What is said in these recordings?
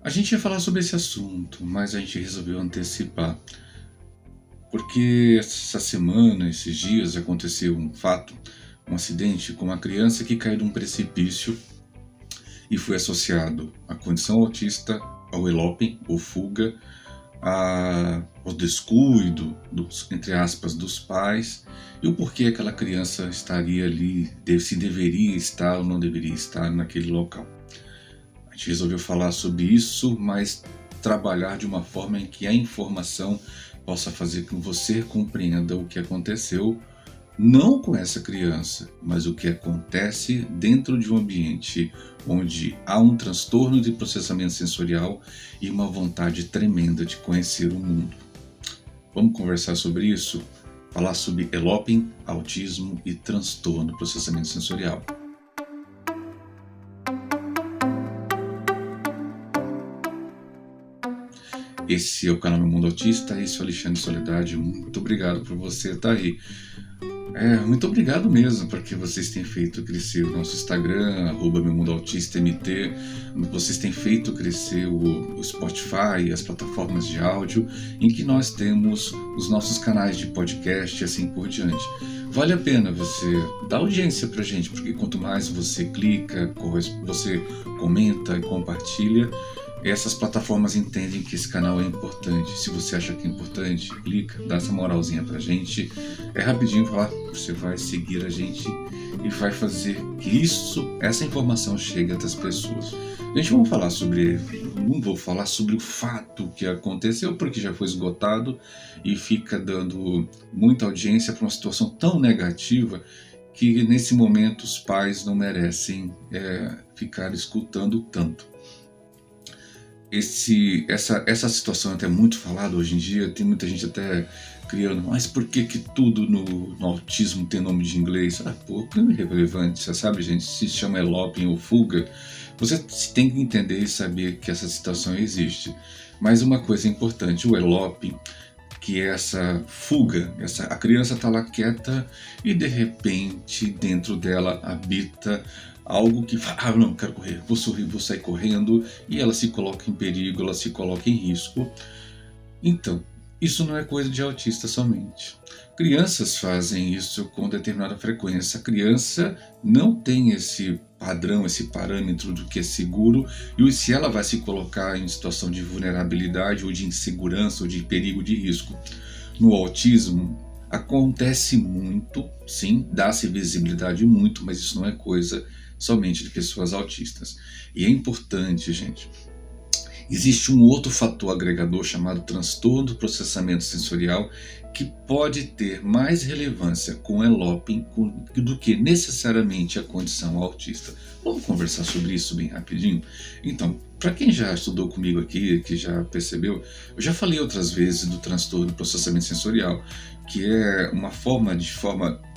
A gente ia falar sobre esse assunto, mas a gente resolveu antecipar, porque essa semana, esses dias, aconteceu um fato, um acidente com uma criança que caiu de um precipício e foi associado à condição autista, ao eloping, ou fuga, ao descuido, entre aspas, dos pais, e o porquê aquela criança estaria ali, se deveria estar ou não deveria estar naquele local. A gente resolveu falar sobre isso, mas trabalhar de uma forma em que a informação possa fazer com que você compreenda o que aconteceu, não com essa criança, mas o que acontece dentro de um ambiente onde há um transtorno de processamento sensorial e uma vontade tremenda de conhecer o mundo. Vamos conversar sobre isso? Falar sobre eloping, autismo e transtorno do processamento sensorial. Esse é o canal Meu Mundo Autista, esse é o Alexandre Soledade. Muito obrigado por você estar aí. Muito obrigado mesmo, porque vocês têm feito crescer o nosso Instagram, @MeuMundoAutistaMT, vocês têm feito crescer o Spotify, as plataformas de áudio, em que nós temos os nossos canais de podcast e assim por diante. Vale a pena você dar audiência pra gente, porque quanto mais você clica, você comenta e compartilha, essas plataformas entendem que esse canal é importante. Se você acha que é importante, clica, dá essa moralzinha pra gente. É rapidinho falar, você vai seguir a gente e vai fazer que essa informação chegue até as pessoas. Vamos falar sobre, não vou falar sobre o fato que aconteceu, porque já foi esgotado e fica dando muita audiência para uma situação tão negativa que nesse momento os pais não merecem ficar escutando tanto. Essa situação é até muito falada hoje em dia, tem muita gente até criando, mas por que tudo no autismo tem nome de inglês? Pouco é irrelevante, você sabe, gente, se chama eloping ou fuga, você tem que entender e saber que essa situação existe. Mas uma coisa importante, o eloping, que é essa fuga, a criança está lá quieta e de repente dentro dela habita algo que fala, não, quero correr, vou sorrir, vou sair correndo, e ela se coloca em perigo, ela se coloca em risco. Então, isso não é coisa de autista somente. Crianças fazem isso com determinada frequência. A criança não tem esse padrão, esse parâmetro do que é seguro, e se ela vai se colocar em situação de vulnerabilidade, ou de insegurança, ou de perigo, de risco. No autismo, acontece muito, sim, dá-se visibilidade muito, mas isso não é coisa somente de pessoas autistas. E é importante, gente, existe um outro fator agregador chamado transtorno do processamento sensorial que pode ter mais relevância com o eloping do que necessariamente a condição autista. Vamos conversar sobre isso bem rapidinho? Então, para quem já estudou comigo aqui, que já percebeu, eu já falei outras vezes do transtorno do processamento sensorial, que é uma forma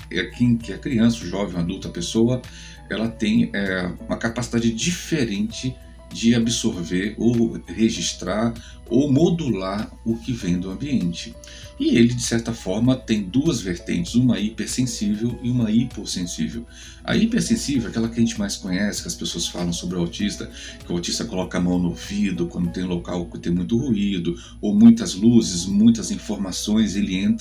que a criança, o jovem, o adulto, a pessoa, ela tem uma capacidade diferente de absorver ou registrar ou modular o que vem do ambiente. E ele, de certa forma, tem duas vertentes, uma hipersensível e uma hipossensível. A hipersensível é aquela que a gente mais conhece, que as pessoas falam sobre o autista, que o autista coloca a mão no ouvido quando tem local que tem muito ruído, ou muitas luzes, muitas informações, ele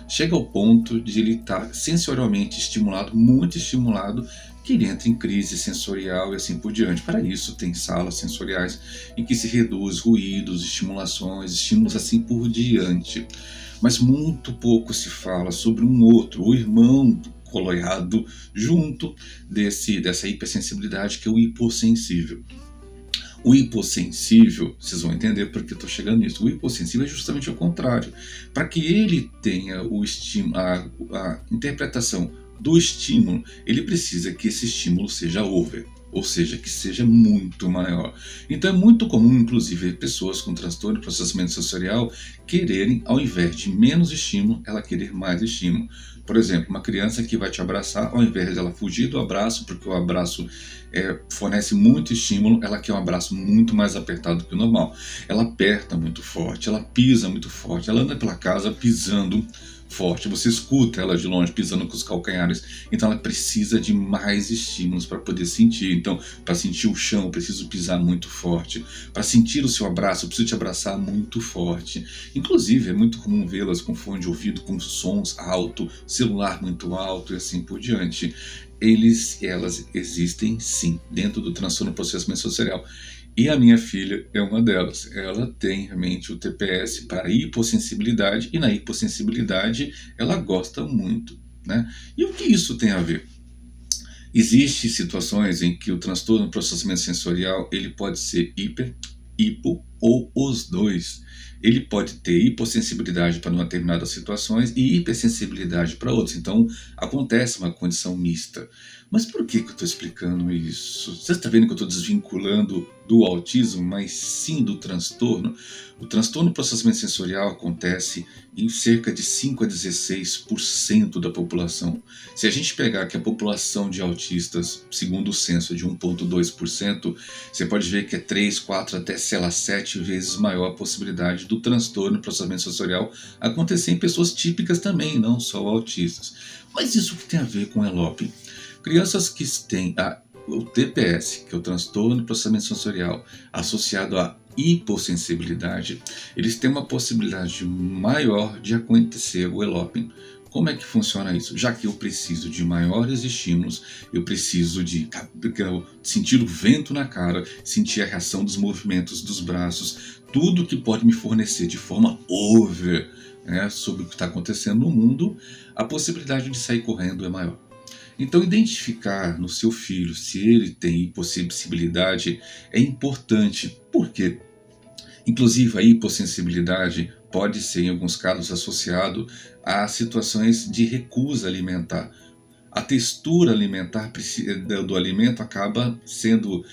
chega ao ponto de ele estar sensorialmente estimulado, muito estimulado, que ele entra em crise sensorial e assim por diante. Para isso tem salas sensoriais em que se reduz ruídos, estimulações, estímulos assim por diante. Mas muito pouco se fala sobre um outro, o irmão coloreado junto dessa hipersensibilidade, que é o hipossensível. O hipossensível, vocês vão entender porque eu estou chegando nisso, o hipossensível é justamente o contrário. Para que ele tenha a interpretação do estímulo, ele precisa que esse estímulo seja over, ou seja, que seja muito maior. Então é muito comum, inclusive, pessoas com transtorno de processamento sensorial quererem, ao invés de menos estímulo, ela querer mais estímulo. Por exemplo, uma criança que vai te abraçar, ao invés de ela fugir do abraço, porque o abraço fornece muito estímulo, ela quer um abraço muito mais apertado que o normal. Ela aperta muito forte, ela pisa muito forte, ela anda pela casa pisando forte, você escuta ela de longe pisando com os calcanhares, então ela precisa de mais estímulos para poder sentir. Então, para sentir o chão, eu preciso pisar muito forte. Para sentir o seu abraço, eu preciso te abraçar muito forte. Inclusive, é muito comum vê-las com fone de ouvido, com sons alto, celular muito alto e assim por diante. Elas existem sim, dentro do transtorno do processamento sensorial. E a minha filha é uma delas. Ela tem realmente o TPS para hipossensibilidade, e na hipossensibilidade ela gosta muito, né? E o que isso tem a ver? Existem situações em que o transtorno do processamento sensorial ele pode ser hiper, hipo ou os dois. Ele pode ter hipossensibilidade para determinadas situações e hipersensibilidade para outras. Então acontece uma condição mista. Mas por que eu estou explicando isso? Você está vendo que eu estou desvinculando do autismo, mas sim do transtorno? O transtorno do processamento sensorial acontece em cerca de 5 a 16% da população. Se a gente pegar que a população de autistas, segundo o censo, é de 1,2%, você pode ver que é 3, 4, até, sei lá, 7 vezes maior a possibilidade do transtorno do processamento sensorial acontecer em pessoas típicas também, não só autistas. Mas isso que tem a ver com ELOP? Crianças que têm o TPS, que é o transtorno do processamento sensorial, associado à hipossensibilidade, eles têm uma possibilidade maior de acontecer o ELOP. Como é que funciona isso? Já que eu preciso de maiores estímulos, eu preciso de sentir o vento na cara, sentir a reação dos movimentos dos braços, tudo que pode me fornecer de forma over, né, sobre o que está acontecendo no mundo, a possibilidade de sair correndo é maior. Então, identificar no seu filho se ele tem hipossensibilidade é importante. Por quê? Inclusive, a hipossensibilidade pode ser, em alguns casos, associado a situações de recusa alimentar. A textura alimentar do alimento acaba sendo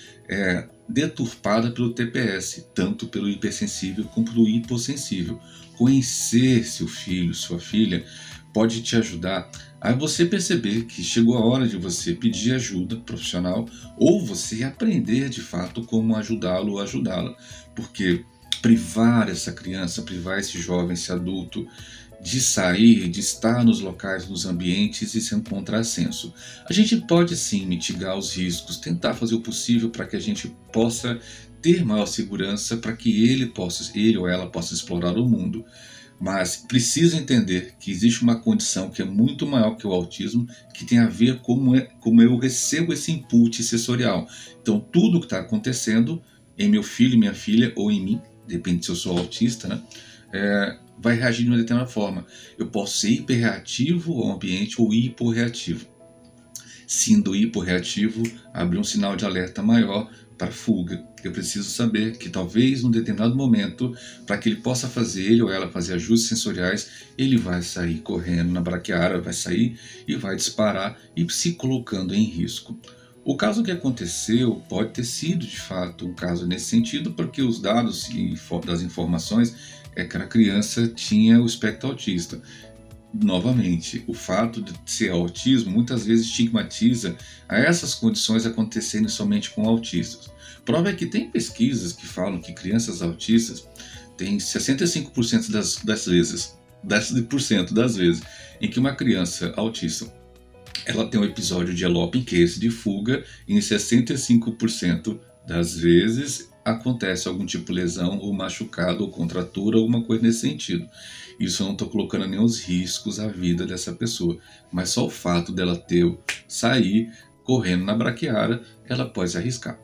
deturpada pelo TPS, tanto pelo hipersensível como pelo hipossensível. Conhecer seu filho, sua filha, pode te ajudar a você perceber que chegou a hora de você pedir ajuda profissional ou você aprender de fato como ajudá-lo ou ajudá-la. Porque privar essa criança, privar esse jovem, esse adulto de sair, de estar nos locais, nos ambientes, isso é um contrassenso. A gente pode sim mitigar os riscos, tentar fazer o possível para que a gente possa ter maior segurança para que ele ou ela possa explorar o mundo. Mas precisa entender que existe uma condição que é muito maior que o autismo, que tem a ver com como eu recebo esse input sensorial. Então tudo que está acontecendo em meu filho, minha filha ou em mim, depende se eu sou autista, né? Vai reagir de uma determinada forma. Eu posso ser hiperreativo ao ambiente ou hiporreativo. Sendo hiporreativo, abre um sinal de alerta maior para fuga. Eu preciso saber que talvez num determinado momento, para que ele possa fazer, ele ou ela fazer ajustes sensoriais, ele vai sair correndo na braquiária, vai sair e vai disparar e se colocando em risco. O caso que aconteceu pode ter sido de fato um caso nesse sentido, porque os dados das informações é que a criança tinha o espectro autista. Novamente, o fato de ser autismo muitas vezes estigmatiza a essas condições acontecerem somente com autistas. Prova é que tem pesquisas que falam que crianças autistas têm 65% das vezes em que uma criança autista ela tem um episódio de ELOP, que é esse de fuga, e em 65% das vezes acontece algum tipo de lesão ou machucado ou contratura ou alguma coisa nesse sentido. Isso eu não estou colocando nenhum riscos à vida dessa pessoa, mas só o fato dela sair correndo na braquiária, ela pode se arriscar.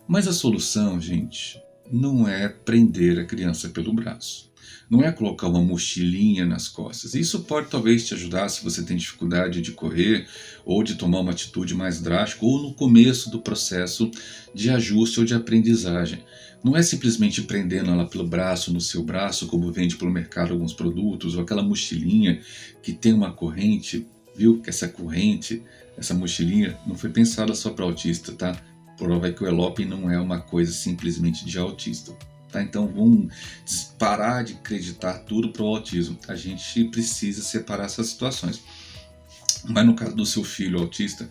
Mas a solução, gente, não é prender a criança pelo braço. Não é colocar uma mochilinha nas costas. Isso pode talvez te ajudar se você tem dificuldade de correr ou de tomar uma atitude mais drástica ou no começo do processo de ajuste ou de aprendizagem. Não é simplesmente prendendo ela pelo braço, no seu braço, como vende pelo mercado alguns produtos, ou aquela mochilinha que tem uma corrente, viu? Que essa corrente, essa mochilinha não foi pensada só para autista, tá? Prova é que o ELOP não é uma coisa simplesmente de autista. Tá? Então vamos parar de acreditar tudo para o autismo. A gente precisa separar essas situações. Mas no caso do seu filho autista,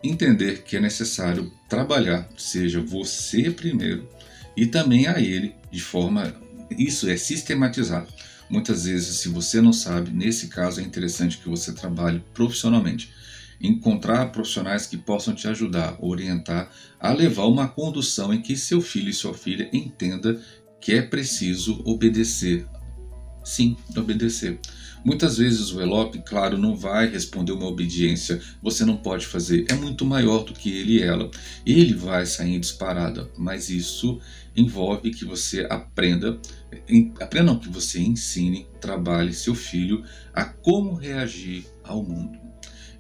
entender que é necessário trabalhar, seja você primeiro, e também a ele, de forma... Isso é sistematizado. Muitas vezes, se você não sabe, nesse caso é interessante que você trabalhe profissionalmente. Encontrar profissionais que possam te ajudar, orientar a levar uma condução em que seu filho e sua filha entenda que é preciso obedecer. Sim, obedecer. Muitas vezes o ELOP, claro, não vai responder uma obediência, você não pode fazer, é muito maior do que ele e ela. Ele vai sair disparado, mas isso envolve que você aprenda não, que você ensine, trabalhe seu filho a como reagir ao mundo.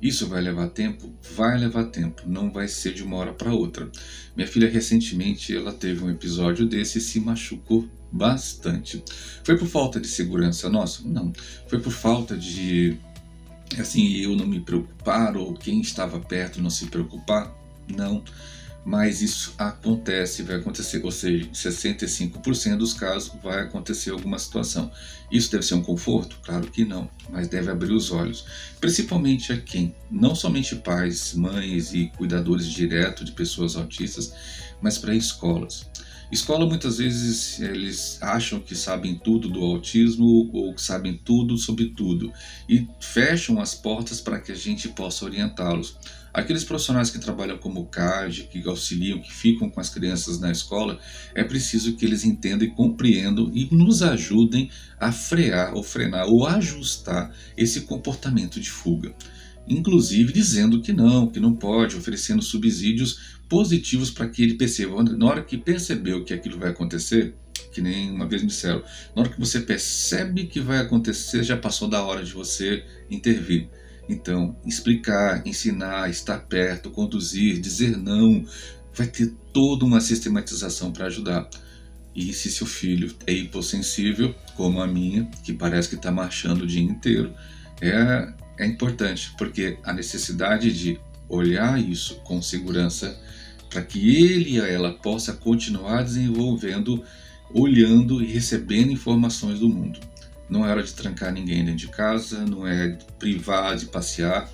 Isso vai levar tempo? Vai levar tempo, não vai ser de uma hora para outra. Minha filha recentemente ela teve um episódio desse e se machucou bastante. Foi por falta de segurança nossa? Não. Foi por falta de, assim, eu não me preocupar ou quem estava perto não se preocupar? Não. Mas isso acontece, vai acontecer, ou seja, em 65% dos casos vai acontecer alguma situação. Isso deve ser um conforto? Claro que não, mas deve abrir os olhos, principalmente a quem? Não somente pais, mães e cuidadores diretos de pessoas autistas, mas para escolas. Escola muitas vezes eles acham que sabem tudo do autismo ou que sabem tudo sobre tudo e fecham as portas para que a gente possa orientá-los. Aqueles profissionais que trabalham como CAD, que auxiliam, que ficam com as crianças na escola, é preciso que eles entendam e compreendam e nos ajudem a frear ou frenar ou ajustar esse comportamento de fuga. Inclusive dizendo que não pode, oferecendo subsídios positivos para que ele perceba. Na hora que percebeu que aquilo vai acontecer, que nem uma vez me disseram, na hora que você percebe que vai acontecer, já passou da hora de você intervir. Então, explicar, ensinar, estar perto, conduzir, dizer não, vai ter toda uma sistematização para ajudar. E se seu filho é hipossensível, como a minha, que parece que está marchando o dia inteiro, é importante, porque a necessidade de olhar isso com segurança para que ele e ela possa continuar desenvolvendo, olhando e recebendo informações do mundo. Não é hora de trancar ninguém dentro de casa, não é de privar de passear,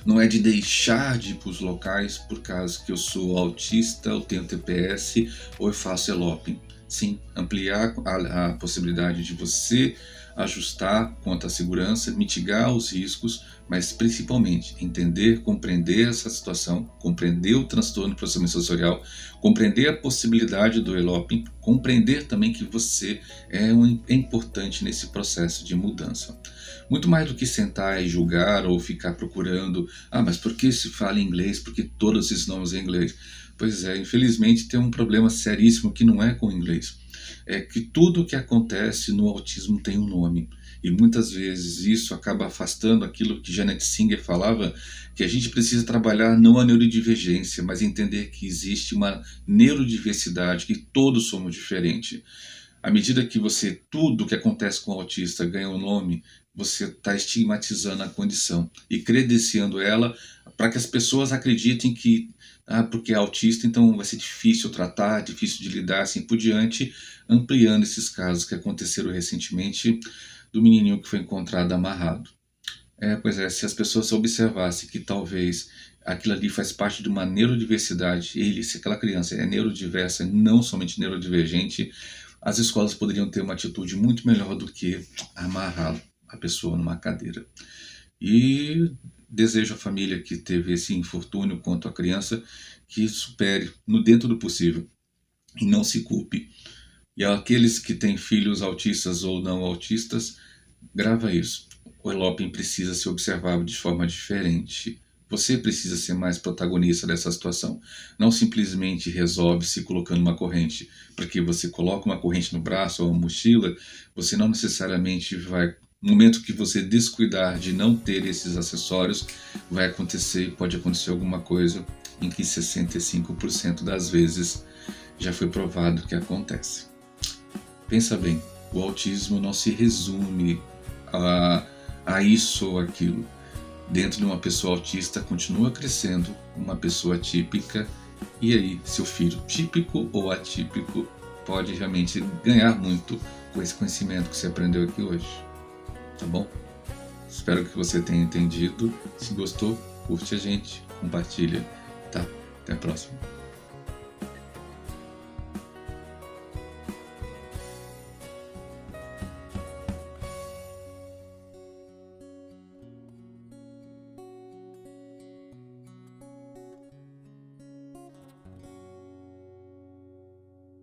não é de deixar de ir para os locais por causa que eu sou autista, eu tenho TPS ou eu faço ELOP. Sim, ampliar a possibilidade de você ajustar quanto à segurança, mitigar os riscos, mas principalmente entender, compreender essa situação, compreender o transtorno do processamento sensorial, compreender a possibilidade do ELOP, compreender também que você é importante nesse processo de mudança. Muito mais do que sentar e julgar ou ficar procurando, mas por que se fala inglês? Porque todos esses nomes em inglês? Pois é, infelizmente tem um problema seríssimo que não é com o inglês. É que tudo que acontece no autismo tem um nome. E muitas vezes isso acaba afastando aquilo que Janet Singer falava, que a gente precisa trabalhar não a neurodivergência, mas entender que existe uma neurodiversidade, que todos somos diferentes. À medida que tudo que acontece com o autista ganha um nome, você está estigmatizando a condição e credenciando ela para que as pessoas acreditem que porque é autista, então vai ser difícil tratar, difícil de lidar, assim por diante, ampliando esses casos que aconteceram recentemente do menininho que foi encontrado amarrado. Pois é, se as pessoas observassem que talvez aquilo ali faz parte de uma neurodiversidade, se aquela criança é neurodiversa, não somente neurodivergente, as escolas poderiam ter uma atitude muito melhor do que amarrar a pessoa numa cadeira. E desejo à família que teve esse infortúnio quanto à criança que supere no dentro do possível e não se culpe. E aqueles que têm filhos autistas ou não autistas, grava isso. O ELOP precisa ser observado de forma diferente. Você precisa ser mais protagonista dessa situação. Não simplesmente resolve se colocando uma corrente. Porque você coloca uma corrente no braço ou uma mochila, você não necessariamente vai... No momento que você descuidar de não ter esses acessórios, vai acontecer e pode acontecer alguma coisa em que 65% das vezes já foi provado que acontece. Pensa bem, o autismo não se resume a isso ou aquilo. Dentro de uma pessoa autista continua crescendo uma pessoa típica, e aí seu filho típico ou atípico pode realmente ganhar muito com esse conhecimento que você aprendeu aqui hoje. Tá bom? Espero que você tenha entendido. Se gostou, curte a gente, compartilha. Tá? Até a próxima.